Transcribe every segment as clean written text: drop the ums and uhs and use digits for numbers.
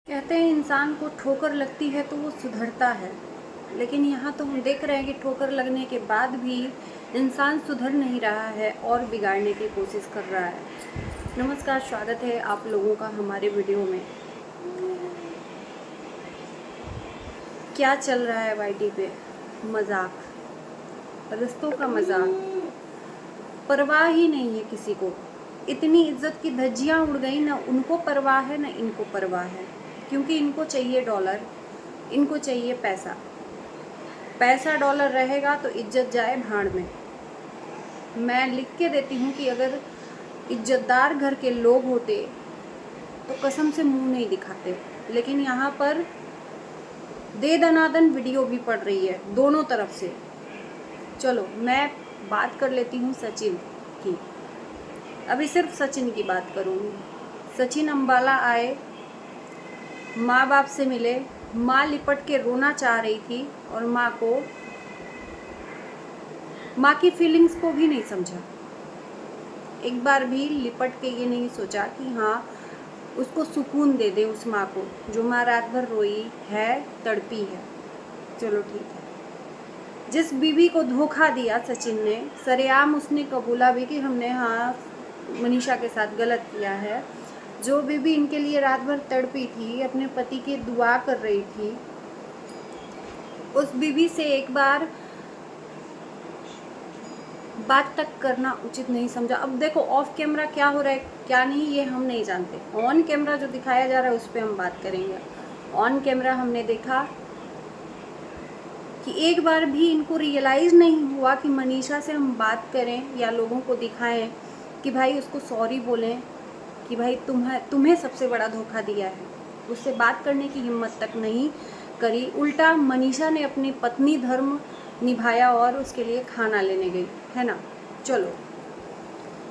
कहते हैं इंसान को ठोकर लगती है तो वो सुधरता है, लेकिन यहाँ तो हम देख रहे हैं कि ठोकर लगने के बाद भी इंसान सुधर नहीं रहा है और बिगाड़ने की कोशिश कर रहा है। नमस्कार, स्वागत है आप लोगों का हमारे वीडियो में। क्या चल रहा है वाईटी पे? मजाक, रिश्तों का मजाक, परवाह ही नहीं है किसी को। इतनी इज्जत की धज्जियाँ उड़ गई, ना उनको परवाह है ना इनको परवाह है, क्योंकि इनको चाहिए डॉलर, इनको चाहिए पैसा। पैसा डॉलर रहेगा तो इज्जत जाए भाड़ में। मैं लिख के देती हूँ कि अगर इज्जतदार घर के लोग होते तो कसम से मुंह नहीं दिखाते, लेकिन यहाँ पर दे दनादन वीडियो भी पड़ रही है दोनों तरफ से। चलो मैं बात कर लेती हूँ सचिन की। अभी सिर्फ सचिन की बात करूँगी। सचिन अम्बाला आए, माँ बाप से मिले, माँ लिपट के रोना चाह रही थी और माँ की फीलिंग्स को भी नहीं समझा। एक बार भी लिपट के ये नहीं सोचा कि हाँ उसको सुकून दे दे, उस माँ को जो माँ रात भर रोई है, तड़पी है। चलो ठीक है। जिस बीवी को धोखा दिया सचिन ने, सरेआम उसने कबूला भी कि हमने हाँ मनीषा के साथ गलत किया है। जो बीवी इनके लिए रात भर तड़पी थी, अपने पति की दुआ कर रही थी, उस बीवी से एक बार बात तक करना उचित नहीं समझा। अब देखो ऑफ कैमरा क्या हो रहा है क्या नहीं ये हम नहीं जानते। ऑन कैमरा जो दिखाया जा रहा है उस पर हम बात करेंगे। ऑन कैमरा हमने देखा कि एक बार भी इनको रियलाइज़ नहीं हुआ कि मनीषा से हम बात करें या लोगों को दिखाएं कि भाई उसको सॉरी बोलें कि भाई तुम्हें सबसे बड़ा धोखा दिया है। उससे बात करने की हिम्मत तक नहीं करी। उल्टा मनीषा ने अपनी पत्नी धर्म निभाया और उसके लिए खाना लेने गई, है ना। चलो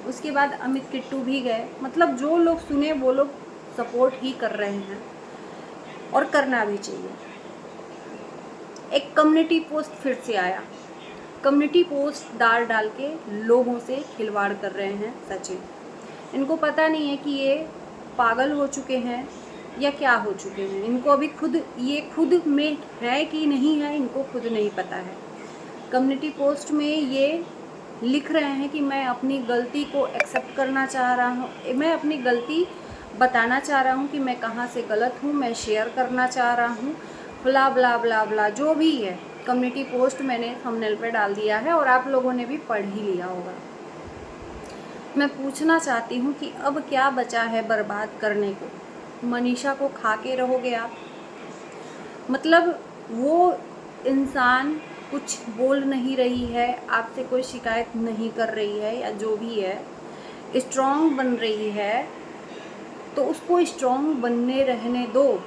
उसके बाद अमित किट्टू भी गए। मतलब जो लोग सुने वो लोग सपोर्ट ही कर रहे हैं और करना भी चाहिए। एक कम्युनिटी पोस्ट फिर से आया। कम्युनिटी पोस्ट डाल के लोगों से खिलवाड़ कर रहे हैं सचिन। इनको पता नहीं है कि ये पागल हो चुके हैं या क्या हो चुके हैं। इनको अभी खुद में है कि नहीं है, इनको खुद नहीं पता है। कम्युनिटी पोस्ट में ये लिख रहे हैं कि मैं अपनी गलती को एक्सेप्ट करना चाह रहा हूँ, मैं अपनी गलती बताना चाह रहा हूँ कि मैं कहाँ से गलत हूँ, मैं शेयर करना चाह रहा हूँ, ब्ला ब्ला ब्ला ब्ला जो भी है। कम्युनिटी पोस्ट मैंने थंबनेल पे डाल दिया है और आप लोगों ने भी पढ़ ही लिया होगा। मैं पूछना चाहती हूँ कि अब क्या बचा है बर्बाद करने को? मनीषा को खा के रहोगे आप? मतलब वो इंसान कुछ बोल नहीं रही है, आपसे कोई शिकायत नहीं कर रही है या जो भी है, स्ट्रॉन्ग बन रही है तो उसको स्ट्रॉन्ग बनने रहने दो।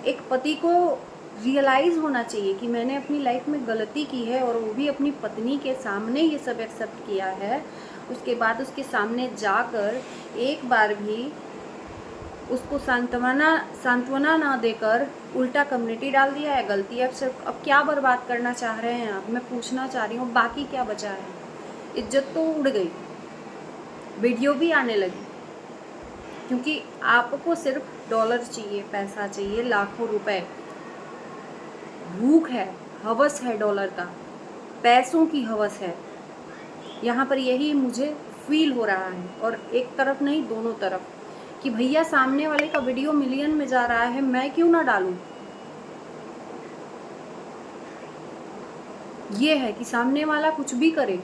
एक पति को रियलाइज़ होना चाहिए कि मैंने अपनी लाइफ में गलती की है और वो भी अपनी पत्नी के सामने ये सब एक्सेप्ट किया है। उसके बाद उसके सामने जाकर एक बार भी उसको सांत्वना ना देकर उल्टा कम्युनिटी डाल दिया है। गलती है सिर्फ। अब क्या बर्बाद करना चाह रहे हैं आप? मैं पूछना चाह रही हूँ, बाकी क्या बचा है? इज्जत तो उड़ गई, वीडियो भी आने लगी, क्योंकि आपको सिर्फ डॉलर चाहिए, पैसा चाहिए, लाखों रुपए। भूख है, हवस है डॉलर का, पैसों की हवस है। यहाँ पर यही मुझे फील हो रहा है, और एक तरफ नहीं दोनों तरफ, कि भैया सामने वाले का वीडियो मिलियन में जा रहा है, मैं क्यों ना डालूं। ये है कि सामने वाला कुछ भी करे,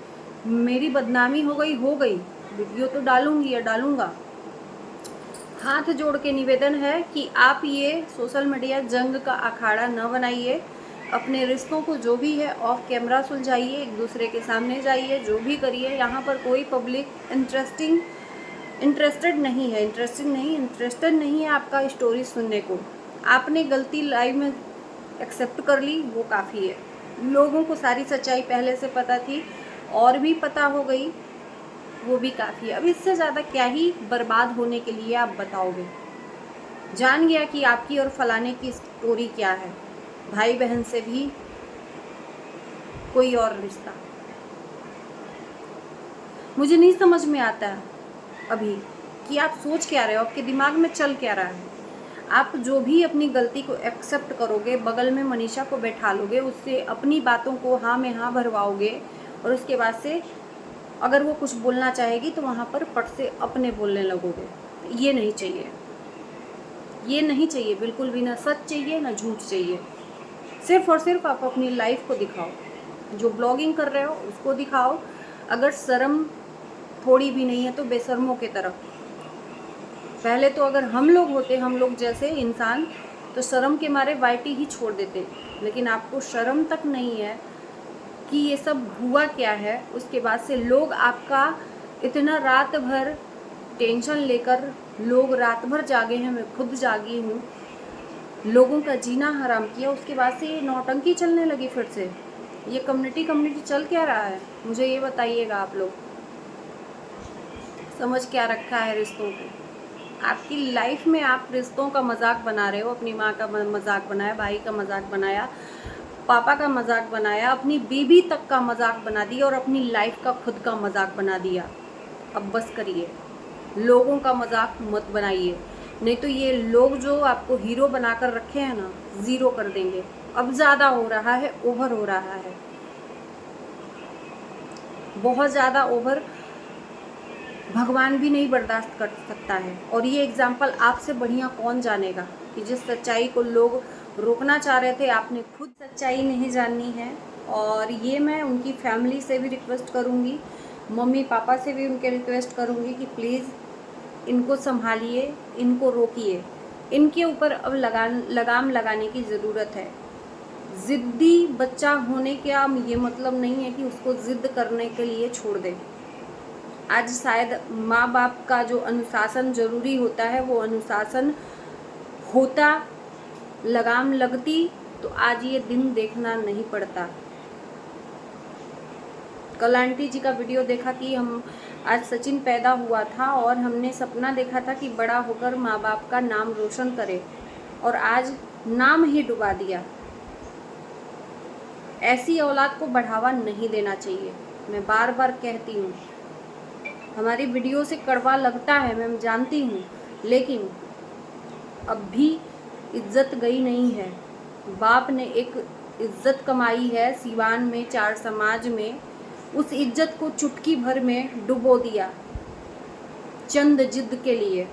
मेरी बदनामी हो गई, वीडियो तो डालूंगी या डालूंगा। हाथ जोड़ के निवेदन है कि आप ये सोशल मीडिया जंग का अखाड़ा न बनाइए। अपने रिश्तों को जो भी है ऑफ कैमरा सुलझाइए, एक दूसरे के सामने जाइए, जो भी करिए। यहाँ पर कोई पब्लिक इंटरेस्टेड नहीं है आपका स्टोरी सुनने को। आपने गलती लाइव में एक्सेप्ट कर ली, वो काफ़ी है। लोगों को सारी सच्चाई पहले से पता थी और भी पता हो गई, वो भी काफ़ी है। अब इससे ज़्यादा क्या ही बर्बाद होने के लिए आप बताओगे? जान गया कि आपकी और फलाने की स्टोरी क्या है। भाई बहन से भी कोई और रिश्ता। मुझे नहीं समझ में आता है अभी कि आप सोच क्या रहे हो, आपके दिमाग में चल क्या रहा है। आप जो भी अपनी गलती को एक्सेप्ट करोगे, बगल में मनीषा को बैठा लोगे, उससे अपनी बातों को हाँ में हाँ भरवाओगे, और उसके बाद से अगर वो कुछ बोलना चाहेगी तो वहाँ पर पट से अपने बोलने लगोगे। ये नहीं चाहिए, ये नहीं चाहिए बिल्कुल भी। ना सच चाहिए ना झूठ चाहिए। सिर्फ और सिर्फ आप अपनी लाइफ को दिखाओ, जो ब्लॉगिंग कर रहे हो उसको दिखाओ। अगर शर्म थोड़ी भी नहीं है तो बेशर्मों की तरफ। पहले तो अगर हम लोग होते, हम लोग जैसे इंसान, तो शर्म के मारे वाईटी ही छोड़ देते, लेकिन आपको शर्म तक नहीं है कि ये सब हुआ क्या है। उसके बाद से लोग आपका इतना रात भर टेंशन लेकर, लोग रात भर जागे हैं, मैं खुद जागी हूँ, लोगों का जीना हराम किया। उसके बाद से ये नौटंकी चलने लगी फिर से। ये कम्युनिटी चल क्या रहा है, मुझे ये बताइएगा। आप लोग समझ क्या रखा है रिश्तों को? आपकी लाइफ में आप रिश्तों का मजाक बना रहे हो। अपनी माँ का मजाक बनाया, भाई का मजाक बनाया, पापा का मजाक बनाया, अपनी बीवी तक का मजाक बना दिया, और अपनी लाइफ का खुद का मजाक बना दिया। अब बस करिए, लोगों का मजाक मत बनाइए, नहीं तो ये लोग जो आपको हीरो बनाकर रखे हैं ना, ज़ीरो कर देंगे। अब ज़्यादा हो रहा है, ओवर हो रहा है, बहुत ज़्यादा ओवर। भगवान भी नहीं बर्दाश्त कर सकता है। और ये एग्जाम्पल आपसे बढ़िया कौन जानेगा कि जिस सच्चाई को लोग रोकना चाह रहे थे, आपने खुद सच्चाई नहीं जाननी है। और ये मैं उनकी फैमिली से भी रिक्वेस्ट करूँगी, मम्मी पापा से भी उनके रिक्वेस्ट करूँगी कि प्लीज़ इनको संभालिए, इनको रोकिए। इनके ऊपर अब लगाम लगाने की ज़रूरत है। ज़िद्दी बच्चा होने का ये मतलब नहीं है कि उसको ज़िद्द करने के लिए छोड़ दें। आज शायद माँ बाप का जो अनुशासन ज़रूरी होता है, वो अनुशासन होता, लगाम लगती, तो आज ये दिन देखना नहीं पड़ता। कल आंटी जी का वीडियो देखा कि हम आज सचिन पैदा हुआ था और हमने सपना देखा था कि बड़ा होकर माँ बाप का नाम रोशन करे, और आज नाम ही डुबा दिया। ऐसी औलाद को बढ़ावा नहीं देना चाहिए। मैं बार बार कहती हूँ, हमारी वीडियो से कड़वा लगता है, मैं जानती हूँ, लेकिन अब भी इज्जत गई नहीं है। बाप ने एक इज्जत कमाई है सिवान में, 4 समाज में, उस इज्जत को चुटकी भर में डुबो दिया चंद जिद के लिए।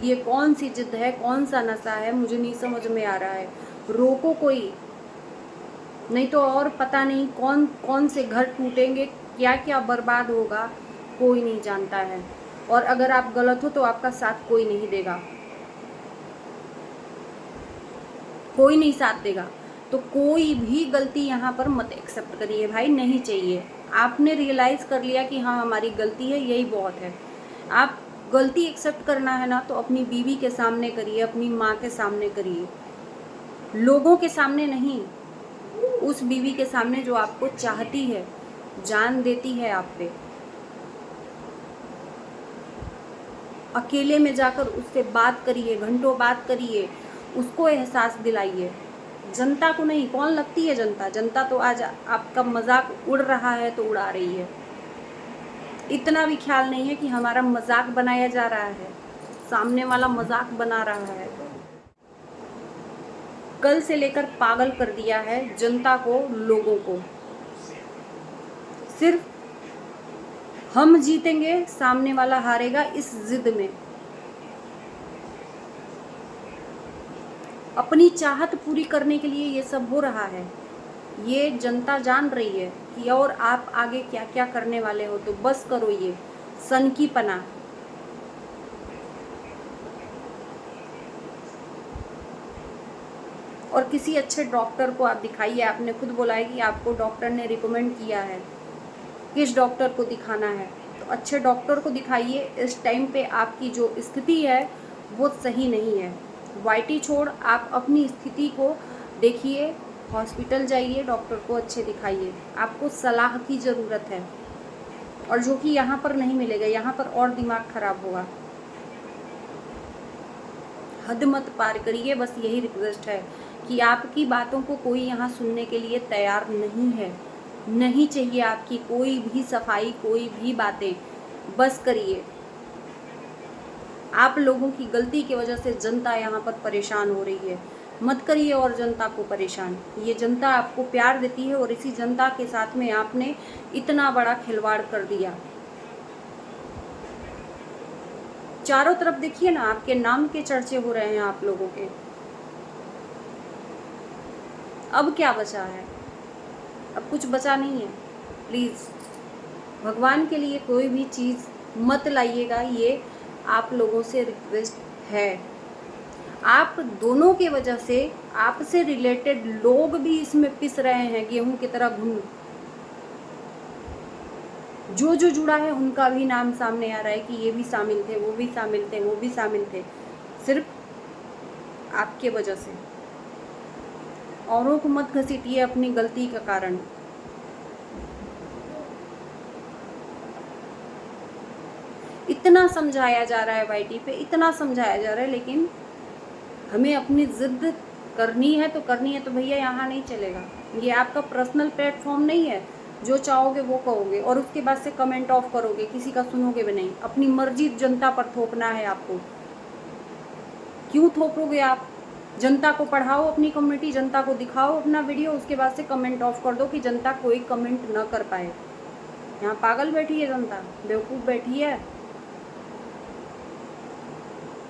ये कौन सी जिद है, कौन सा नशा है, मुझे नहीं समझ में आ रहा है। रोको कोई, नहीं तो और पता नहीं कौन कौन से घर टूटेंगे, क्या क्या बर्बाद होगा, कोई नहीं जानता है। और अगर आप गलत हो तो आपका साथ कोई नहीं देगा, कोई नहीं साथ देगा। तो कोई भी गलती यहाँ पर मत एक्सेप्ट करिए भाई, नहीं चाहिए। आपने रियलाइज़ कर लिया कि हाँ हमारी गलती है, यही बहुत है। आप गलती एक्सेप्ट करना है ना, तो अपनी बीवी के सामने करिए, अपनी माँ के सामने करिए, लोगों के सामने नहीं। उस बीवी के सामने जो आपको चाहती है, जान देती है आप पे। अकेले में जाकर उससे बात करिए, घंटों बात करिए, उसको एहसास दिलाइए। जनता को नहीं। कौन लगती है जनता? जनता तो आज आपका मजाक उड़ रहा है तो उड़ा रही है। इतना भी ख्याल नहीं है कि हमारा मजाक बनाया जा रहा है, सामने वाला मजाक बना रहा है। कल से लेकर पागल कर दिया है जनता को, लोगों को। सिर्फ हम जीतेंगे, सामने वाला हारेगा, इस जिद में। अपनी चाहत पूरी करने के लिए ये सब हो रहा है। ये जनता जान रही है कि और आप आगे क्या क्या करने वाले हो, तो बस करो ये सनकीपना। और किसी अच्छे डॉक्टर को आप दिखाइए। आपने खुद बोला है कि आपको डॉक्टर ने रिकमेंड किया है किस डॉक्टर को दिखाना है, तो अच्छे डॉक्टर को दिखाइए। इस टाइम पे आपकी जो स्थिति है वो सही नहीं है। वाईटी छोड़ आप अपनी स्थिति को देखिए, हॉस्पिटल जाइए, डॉक्टर को अच्छे दिखाइए। आपको सलाह की ज़रूरत है, और जो कि यहाँ पर नहीं मिलेगा। यहाँ पर और दिमाग खराब होगा। हद मत पार करिए, बस यही रिक्वेस्ट है कि आपकी बातों को कोई यहाँ सुनने के लिए तैयार नहीं है। नहीं चाहिए आपकी कोई भी सफाई, कोई भी बातें। बस करिए। आप लोगों की गलती की वजह से जनता यहाँ पर परेशान हो रही है। मत करिए और जनता को परेशान। ये जनता आपको प्यार देती है और इसी जनता के साथ में आपने इतना बड़ा खिलवाड़ कर दिया। चारों तरफ देखिए ना, आपके नाम के चर्चे हो रहे हैं आप लोगों के। अब क्या बचा है? अब कुछ बचा नहीं है। प्लीज़ भगवान के लिए कोई भी चीज़ मत लाइएगा, ये आप लोगों से रिक्वेस्ट है। आप दोनों की वजह से आपसे रिलेटेड लोग भी इसमें पिस रहे हैं गेहूं की तरह घुन। जो जुड़ा है उनका भी नाम सामने आ रहा है कि ये भी शामिल थे, वो भी शामिल थे, वो भी शामिल थे, सिर्फ आपके वजह से। औरों को मत घसीटिए अपनी गलती का कारण। इतना समझाया जा रहा है वाईटी पे, इतना समझाया जा रहा है, लेकिन हमें अपनी जिद करनी है तो भैया यहाँ नहीं चलेगा। ये आपका पर्सनल प्लेटफॉर्म नहीं है, जो चाहोगे वो कहोगे और उसके बाद से कमेंट ऑफ करोगे, किसी का सुनोगे भी नहीं। अपनी मर्जी जनता पर थोपना है आपको। क्यों थोपोगे आप? जनता को पढ़ाओ, अपनी कम्युनिटी जनता को दिखाओ अपना वीडियो, उसके बाद से कमेंट ऑफ कर दो कि जनता कोई कमेंट न कर पाए। यहाँ पागल बैठी है जनता, बेवकूफ़ बैठी है,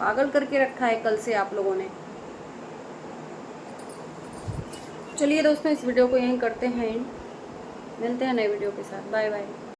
पागल करके रखा है कल से आप लोगों ने। चलिए दोस्तों, इस वीडियो को यहीं करते हैं, मिलते हैं नए वीडियो के साथ। Bye bye.